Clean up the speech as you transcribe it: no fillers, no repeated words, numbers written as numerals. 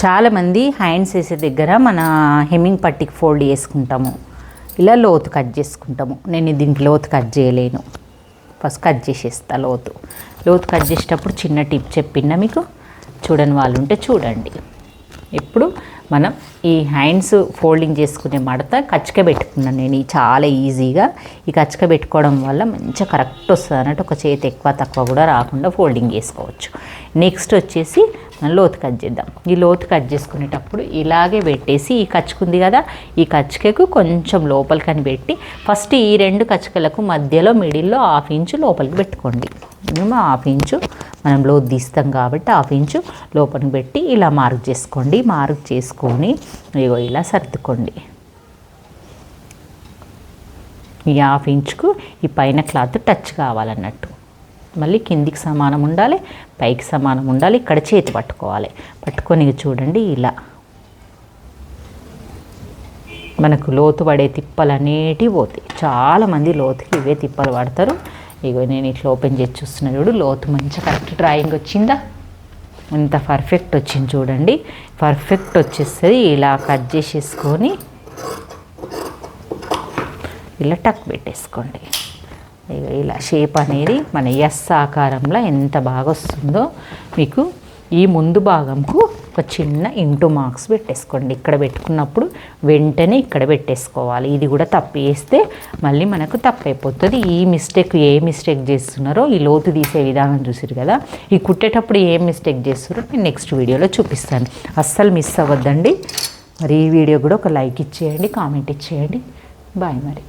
చాలామంది హ్యాండ్స్ వేసే దగ్గర మన హెమ్మింగ్ పట్టికి ఫోల్డ్ చేసుకుంటాము, ఇలా లోతు కట్ చేసుకుంటాము. నేను దీనికి లోతు కట్ చేయలేను, ఫస్ట్ కట్ చేసేస్తా. లోతు కట్ చేసేటప్పుడు చిన్న టిప్ చెప్పినా మీకు, చూడని వాళ్ళు ఉంటే చూడండి. ఇప్పుడు మనం ఈ హ్యాండ్స్ ఫోల్డింగ్ చేసుకునే మడత కచ్చిక పెట్టుకున్నాను నేను చాలా ఈజీగా. ఈ కచ్చిక పెట్టుకోవడం వల్ల మంచిగా కరెక్ట్ వస్తుంది అన్నట్టు, ఒక చేతి ఎక్కువ తక్కువ కూడా రాకుండా ఫోల్డింగ్ చేసుకోవచ్చు. నెక్స్ట్ వచ్చేసి మనం లోతు కట్ చేద్దాం. ఈ లోతు కట్ చేసుకునేటప్పుడు ఇలాగే పెట్టేసి, ఈ కచ్చుకుంది కదా, ఈ కచ్చికకు కొంచెం లోపలికని పెట్టి ఫస్ట్ ఈ రెండు కచ్చికలకు మధ్యలో మిడిల్లో 1/2 ఇంచు లోపలికి పెట్టుకోండి. మేము 1/2 ఇంచు మనం లోతు తీస్తాం కాబట్టి 1/2 ఇంచు లోపలికి పెట్టి ఇలా మార్క్ చేసుకోండి. మార్క్ చేసుకొని ఇగో ఇలా సర్దుకోండి. ఈ 1/2 ఇంచుకు ఈ పైన క్లాత్ టచ్ కావాలన్నట్టు. మళ్ళీ కిందికి సమానం ఉండాలి, పైకి సమానం ఉండాలి. ఇక్కడ చేతి పట్టుకోవాలి. పట్టుకొని చూడండి ఇలా మనకు లోతు పడే తిప్పలు అనేటివి పోతాయి. చాలామంది లోతుకి ఇవే తిప్పలు పడతారు. ఇగో నేను ఇట్లా ఓపెన్ చేసి చూస్తున్నా చూడు, లోతు మంచిగా కరెక్ట్ డ్రాయింగ్ వచ్చిందా, ఇంత పర్ఫెక్ట్ వచ్చింది చూడండి. పర్ఫెక్ట్ వచ్చేస్తుంది. ఇలా కట్ చేసేసుకొని ఇలా టక్ పెట్టేసుకోండి. ఇలా షేప్ అనేది మన ఎస్ ఆకారంలో ఎంత బాగా వస్తుందో మీకు. ఈ ముందు భాగంకు ఒక చిన్న ఇంటూ మార్క్స్ పెట్టేసుకోండి. ఇక్కడ పెట్టుకున్నప్పుడు వెంటనే ఇక్కడ పెట్టేసుకోవాలి. ఇది కూడా తప్పు వేస్తే మళ్ళీ మనకు తప్పు అయిపోతుంది. ఈ మిస్టేక్ ఏ మిస్టేక్ చేస్తున్నారో, ఈ లోతు తీసే విధానం చూసారు కదా, ఈ కుట్టేటప్పుడు ఏం మిస్టేక్ చేస్తున్నారో నేను నెక్స్ట్ వీడియోలో చూపిస్తాను. అస్సలు మిస్ అవ్వద్దండి. మరి ఈ వీడియో కూడా ఒక లైక్ ఇచ్చేయండి, కామెంట్ ఇచ్చేయండి. బాయ్ మరి.